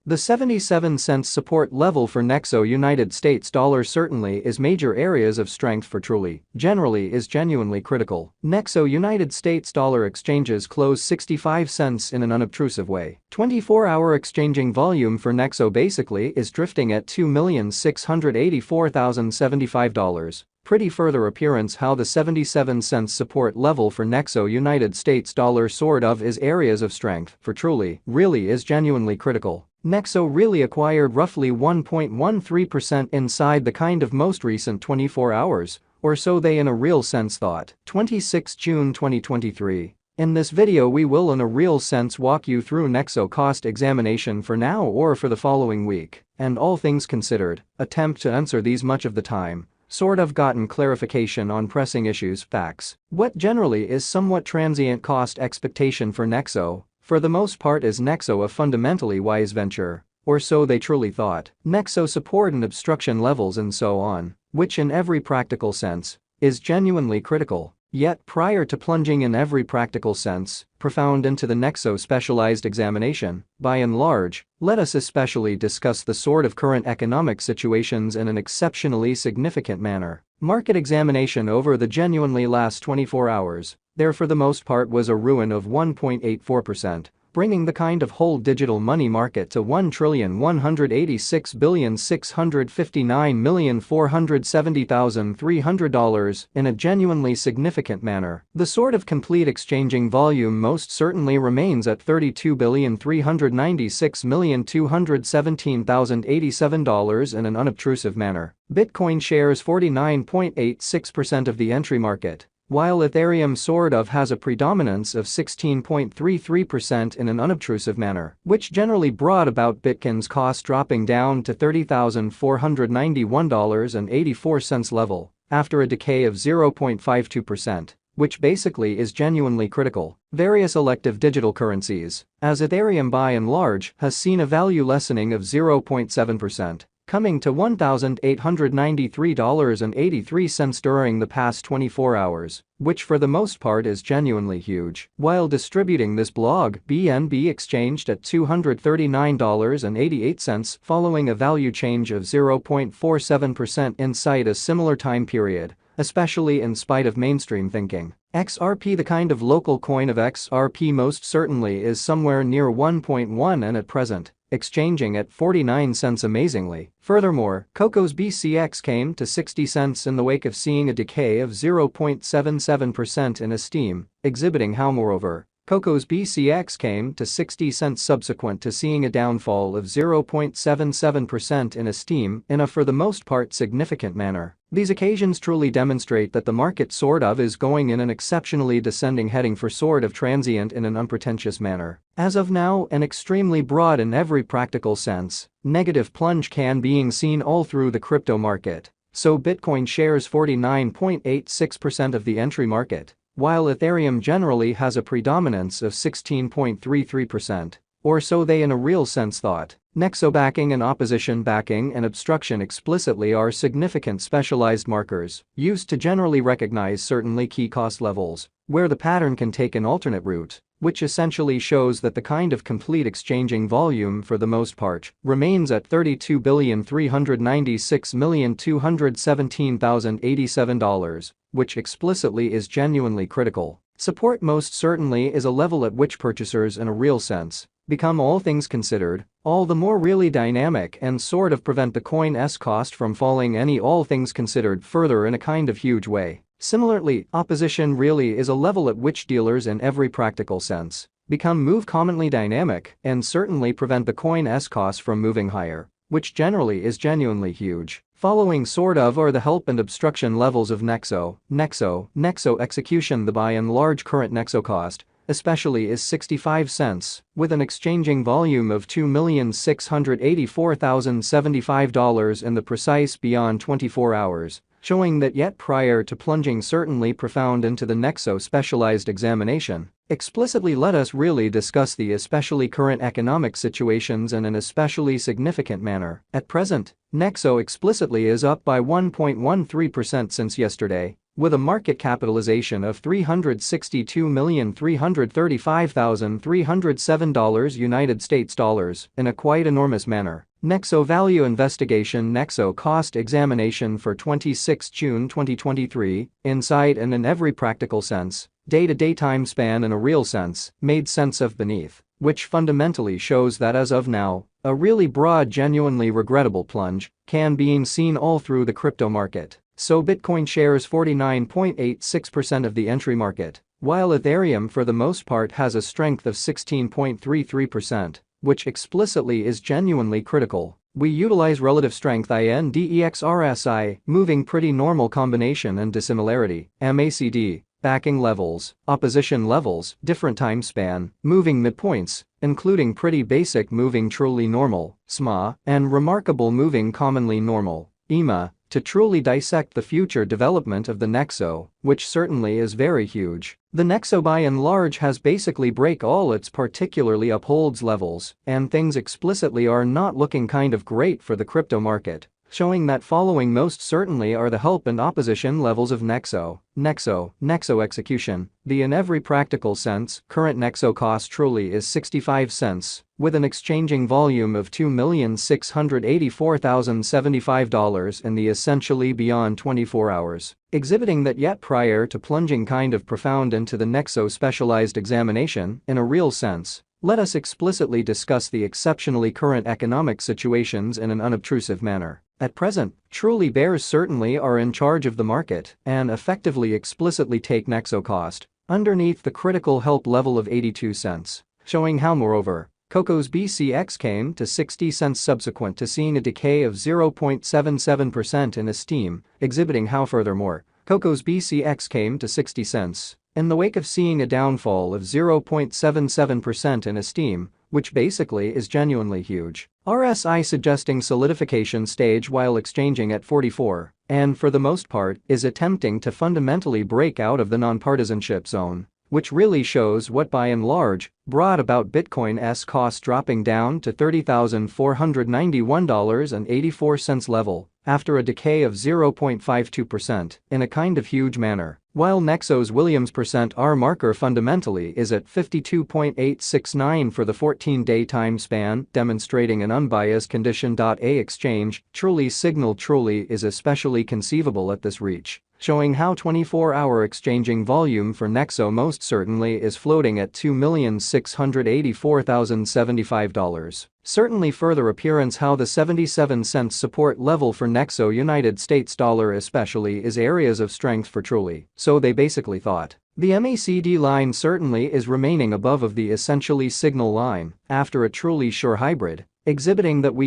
The 77-cent support level for Nexo United States dollar certainly is major areas of strength for truly, generally is genuinely critical. Nexo United States dollar exchanges close 65 cents in an unobtrusive way. 24-hour exchanging volume for Nexo basically is drifting at $2,684,075. Pretty further appearance how the 77 cents support level for Nexo United States dollar sort of is areas of strength for truly, really is genuinely critical. Nexo really acquired roughly 1.13% inside the kind of most recent 24 hours, or so they in a real sense thought. 26 June 2023. In this video we will in a real sense walk you through Nexo cost examination for now or for the following week, and all things considered, attempt to answer these much of the time. Sort of gotten clarification on pressing issues, facts. What generally is somewhat transient cost expectation for Nexo, for the most part is Nexo a fundamentally wise venture, or so they truly thought. Nexo support and obstruction levels and so on, which in every practical sense, is genuinely critical. Yet prior to plunging in every practical sense, profound into the Nexo specialized examination, by and large, let us especially discuss the sort of current economic situations in an exceptionally significant manner. Market examination over the genuinely last 24 hours, there for the most part was a ruin of 1.84%. Bringing the kind of whole digital money market to $1,186,659,470,300 in a genuinely significant manner. The sort of complete exchanging volume most certainly remains at $32,396,217,087 in an unobtrusive manner. Bitcoin shares 49.86% of the entry market, while Ethereum sort of has a predominance of 16.33% in an unobtrusive manner, which generally brought about Bitcoin's cost dropping down to $30,491.84 level, after a decay of 0.52%, which basically is genuinely critical. Various elective digital currencies, as Ethereum by and large has seen a value lessening of 0.7%. Coming to $1,893.83 during the past 24 hours, which for the most part is genuinely huge. While distributing this blog, BNB exchanged at $239.88 following a value change of 0.47% inside a similar time period, especially in spite of mainstream thinking. XRP, the kind of local coin of XRP, most certainly is somewhere near 1.1 and at present, exchanging at 49 cents amazingly. Furthermore, Coco's BCX came to 60 cents in the wake of seeing a decay of 0.77% in Esteem, exhibiting how moreover, Coco's BCX came to 60 cents subsequent to seeing a downfall of 0.77% in Esteem in a for the most part significant manner. These occasions truly demonstrate that the market sort of is going in an exceptionally descending heading for sort of transient in an unpretentious manner. As of now, an extremely broad in every practical sense, negative plunge can being seen all through the crypto market. So Bitcoin shares 49.86% of the entry market, while Ethereum generally has a predominance of 16.33%, or so they in a real sense thought. Nexo backing and opposition backing and obstruction explicitly are significant specialized markers used to generally recognize certainly key cost levels, where the pattern can take an alternate route, which essentially shows that the kind of complete exchanging volume for the most part remains at $32,396,217,087, which explicitly is genuinely critical. Support most certainly is a level at which purchasers in a real sense become, all things considered, all the more really dynamic and sort of prevent the coin's cost from falling any all things considered further in a kind of huge way. Similarly, opposition really is a level at which dealers in every practical sense become move commonly dynamic and certainly prevent the coin's cost from moving higher, which generally is genuinely huge. Following sort of are the help and obstruction levels of Nexo execution. The by and large current Nexo cost, especially, is 65 cents, with an exchanging volume of $2,684,075 in the precise beyond 24 hours, showing that yet prior to plunging certainly profound into the Nexo specialized examination, explicitly let us really discuss the especially current economic situations in an especially significant manner. At present, Nexo explicitly is up by 1.13% since yesterday, with a market capitalization of $362,335,307 United States dollars in a quite enormous manner. Nexo Value Investigation Nexo Cost Examination for 26 June 2023, insight and in every practical sense, day-to-day time span in a real sense, made sense of beneath, which fundamentally shows that as of now, a really broad genuinely regrettable plunge can be seen all through the crypto market. So Bitcoin shares 49.86% of the entry market, while Ethereum for the most part has a strength of 16.33%, which explicitly is genuinely critical. We utilize relative strength index RSI, moving pretty normal combination and dissimilarity, MACD, backing levels, opposition levels, different time span, moving midpoints, including pretty basic moving truly normal, SMA, and remarkable moving commonly normal, EMA, to truly dissect the future development of the Nexo, which certainly is very huge. The Nexo by and large has basically break all its particularly upholds levels, and things explicitly are not looking kind of great for the crypto market, showing that following most certainly are the help and opposition levels of Nexo execution. The in every practical sense, current Nexo cost truly is 65 cents, with an exchanging volume of $2,684,075 in the essentially beyond 24 hours, exhibiting that yet prior to plunging kind of profound into the Nexo specialized examination, in a real sense, let us explicitly discuss the exceptionally current economic situations in an unobtrusive manner. At present, truly bears certainly are in charge of the market and effectively explicitly take Nexo cost underneath the critical help level of 82 cents, showing how moreover, Coco's BCX came to 60 cents subsequent to seeing a decay of 0.77% in esteem, exhibiting how furthermore, Coco's BCX came to 60 cents in the wake of seeing a downfall of 0.77% in esteem, which basically is genuinely huge. RSI suggesting solidification stage while exchanging at 44, and for the most part is attempting to fundamentally break out of the nonpartisanship zone, which really shows what by and large brought about Bitcoin's cost dropping down to $30,491.84 level after a decay of 0.52% in a kind of huge manner, while Nexo's Williams %R marker fundamentally is at 52.869 for the 14-day time span, demonstrating an unbiased condition. A exchange truly signal truly is especially conceivable at this reach, showing how 24-hour exchanging volume for Nexo most certainly is floating at $2,684,075. Certainly further appearance how the 77 cents support level for Nexo United States dollar especially is areas of strength for truly, so they basically thought. The MACD line certainly is remaining above of the essentially signal line after a truly sure hybrid, exhibiting that we